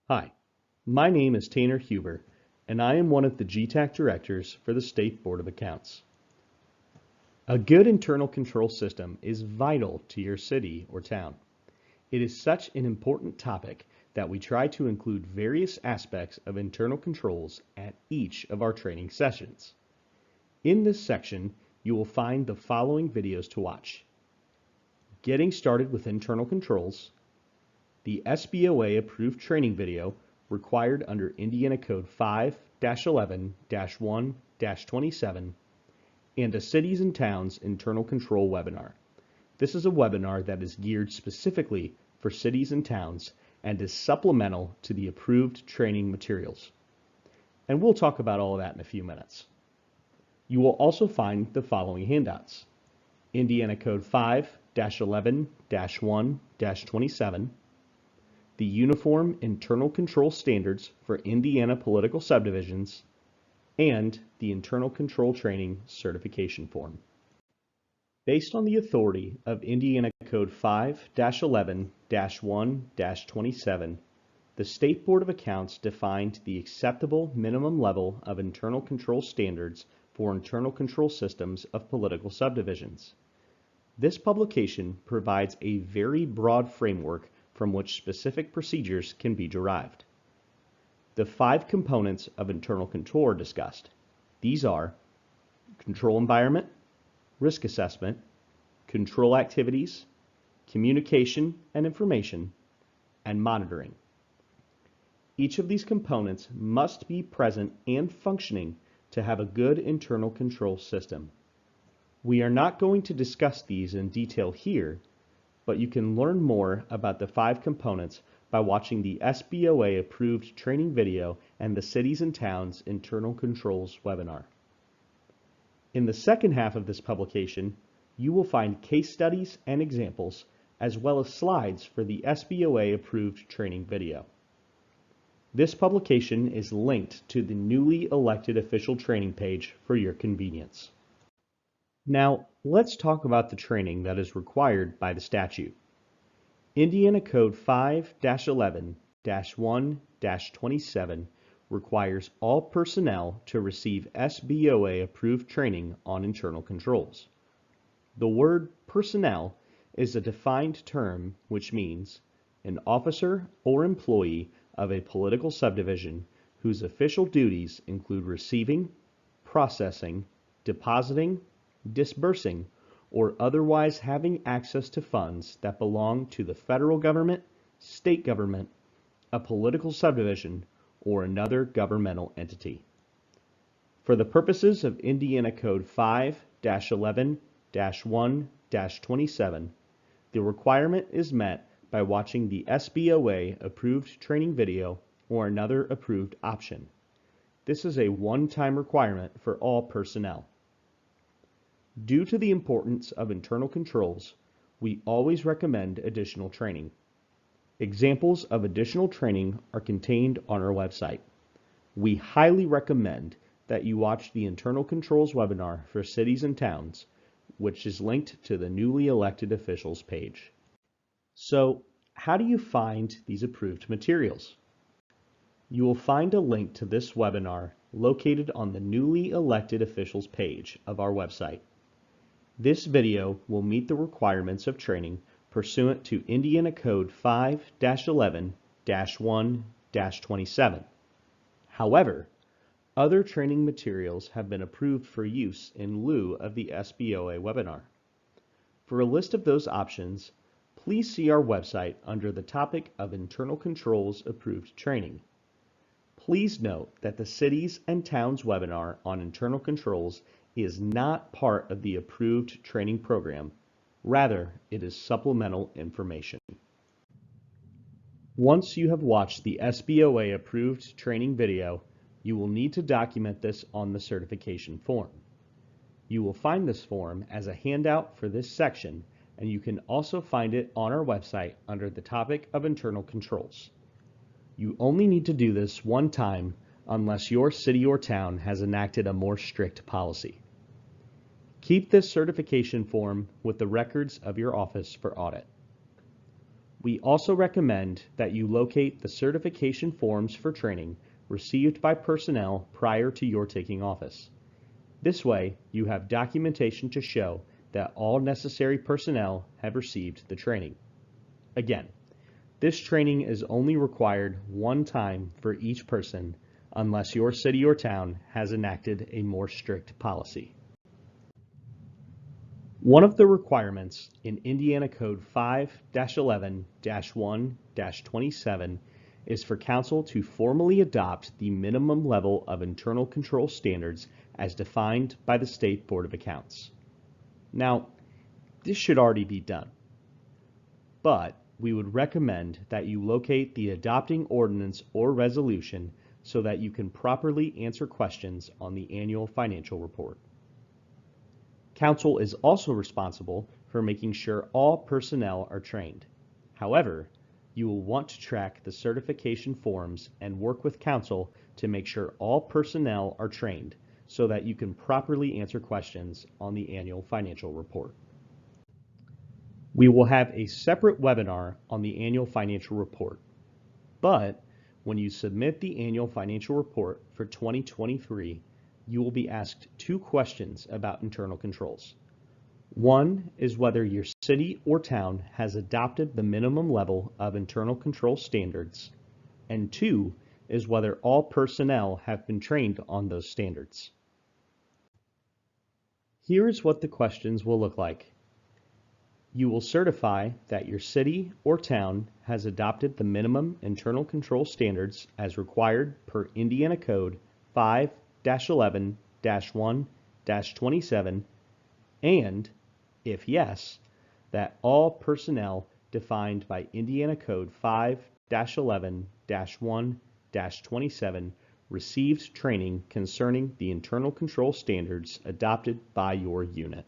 Hi, my name is Tanner Huber, and I am one of the GTAC directors for the State Board of Accounts. A good internal control system is vital to your city or town. It is such an important topic that we try to include various aspects of internal controls at each of our training sessions. In this section, you will find the following videos to watch: Getting Started with Internal Controls, the SBOA approved training video required under Indiana Code 5-11-1-27, and a Cities and Towns Internal Control webinar. This is a webinar that is geared specifically for cities and towns and is supplemental to the approved training materials. And we'll talk about all of that in a few minutes. You will also find the following handouts: Indiana Code 5-11-1-27, the Uniform Internal Control Standards for Indiana Political Subdivisions, and the Internal Control Training Certification Form. Based on the authority of Indiana Code 5-11-1-27, the State Board of Accounts defined the acceptable minimum level of internal control standards for internal control systems of political subdivisions. This publication provides a very broad framework from which specific procedures can be derived. The 5 components of internal control are discussed. These are control environment, risk assessment, control activities, communication and information, and monitoring. Each of these components must be present and functioning to have a good internal control system. We are not going to discuss these in detail here, but you can learn more about the 5 components by watching the SBOA approved training video and the Cities and Towns Internal Controls webinar. In the second half of this publication, you will find case studies and examples, as well as slides for the SBOA approved training video. This publication is linked to the newly elected official training page for your convenience. Now, let's talk about the training that is required by the statute. Indiana Code 5-11-1-27 requires all personnel to receive SBOA approved training on internal controls. The word personnel is a defined term which means an officer or employee of a political subdivision whose official duties include receiving, processing, depositing, disbursing, or otherwise having access to funds that belong to the federal government, state government, a political subdivision, or another governmental entity. For the purposes of Indiana Code 5-11-1-27, the requirement is met by watching the SBOA approved training video or another approved option. This is a one-time requirement for all personnel. Due to the importance of internal controls, we always recommend additional training. Examples of additional training are contained on our website. We highly recommend that you watch the Internal Controls webinar for cities and towns, which is linked to the newly elected officials page. So, how do you find these approved materials? You will find a link to this webinar located on the newly elected officials page of our website. This video will meet the requirements of training pursuant to Indiana Code 5-11-1-27. However, other training materials have been approved for use in lieu of the SBOA webinar. For a list of those options, please see our website under the topic of Internal Controls Approved Training. Please note that the Cities and Towns webinar on internal controls is not part of the approved training program. Rather, it is supplemental information. Once you have watched the SBOA approved training video, you will need to document this on the certification form. You will find this form as a handout for this section, and you can also find it on our website under the topic of internal controls. You only need to do this one time unless your city or town has enacted a more strict policy. Keep this certification form with the records of your office for audit. We also recommend that you locate the certification forms for training received by personnel prior to your taking office. This way, you have documentation to show that all necessary personnel have received the training. Again, this training is only required one time for each person unless your city or town has enacted a more strict policy. One of the requirements in Indiana Code 5-11-1-27 is for Council to formally adopt the minimum level of internal control standards as defined by the State Board of Accounts. Now, this should already be done, but we would recommend that you locate the adopting ordinance or resolution so that you can properly answer questions on the annual financial report. Council is also responsible for making sure all personnel are trained. However, you will want to track the certification forms and work with Council to make sure all personnel are trained so that you can properly answer questions on the annual financial report. We will have a separate webinar on the annual financial report, but when you submit the annual financial report for 2023, you will be asked two questions about internal controls. One is whether your city or town has adopted the minimum level of internal control standards, and two is whether all personnel have been trained on those standards. Here is what the questions will look like. You will certify that your city or town has adopted the minimum internal control standards as required per Indiana Code 5-11-1-27, and, if yes, that all personnel defined by Indiana Code 5-11-1-27 received training concerning the internal control standards adopted by your unit.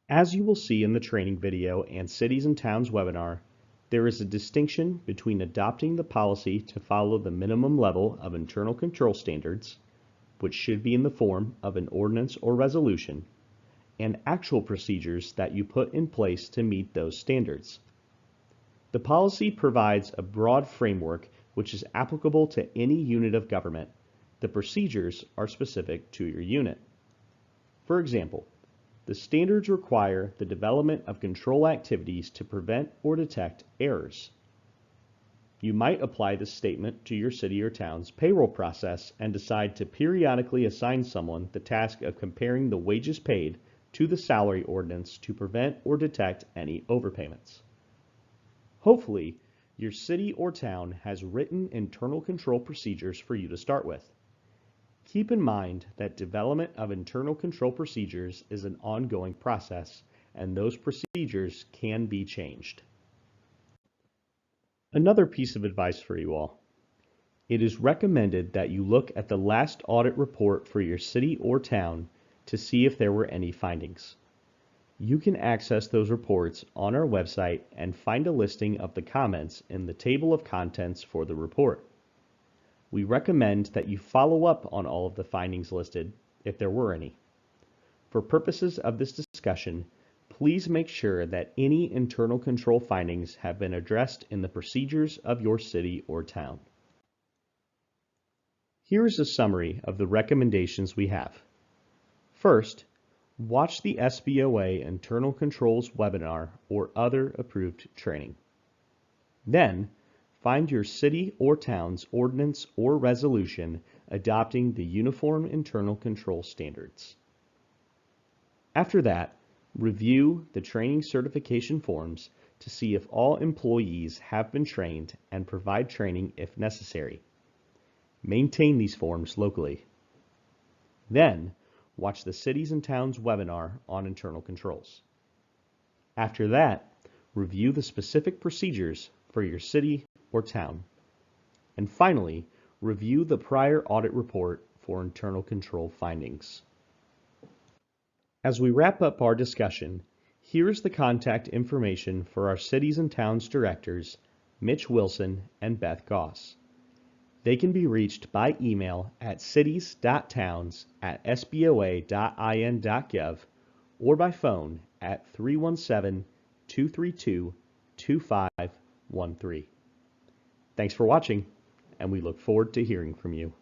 As you will see in the training video and Cities and Towns webinar, there is a distinction between adopting the policy to follow the minimum level of internal control standards, which should be in the form of an ordinance or resolution, and actual procedures that you put in place to meet those standards. The policy provides a broad framework which is applicable to any unit of government. The procedures are specific to your unit. For example, the standards require the development of control activities to prevent or detect errors. You might apply this statement to your city or town's payroll process and decide to periodically assign someone the task of comparing the wages paid to the salary ordinance to prevent or detect any overpayments. Hopefully, your city or town has written internal control procedures for you to start with. Keep in mind that development of internal control procedures is an ongoing process, and those procedures can be changed. Another piece of advice for you all. It is recommended that you look at the last audit report for your city or town to see if there were any findings. You can access those reports on our website and find a listing of the comments in the table of contents for the report. We recommend that you follow up on all of the findings listed, if there were any. For purposes of this discussion, please make sure that any internal control findings have been addressed in the procedures of your city or town. Here is a summary of the recommendations we have. First, watch the SBOA Internal Controls webinar or other approved training. Then, find your city or town's ordinance or resolution adopting the Uniform Internal Control Standards. After that, review the training certification forms to see if all employees have been trained and provide training if necessary. Maintain these forms locally. Then, watch the Cities and Towns webinar on internal controls. After that, review the specific procedures for your city or town. And finally, review the prior audit report for internal control findings. As we wrap up our discussion, here is the contact information for our Cities and Towns directors, Mitch Wilson and Beth Goss. They can be reached by email at cities.towns@sboa.in.gov or by phone at 317-232-2782. 2513. Thanks for watching, and we look forward to hearing from you.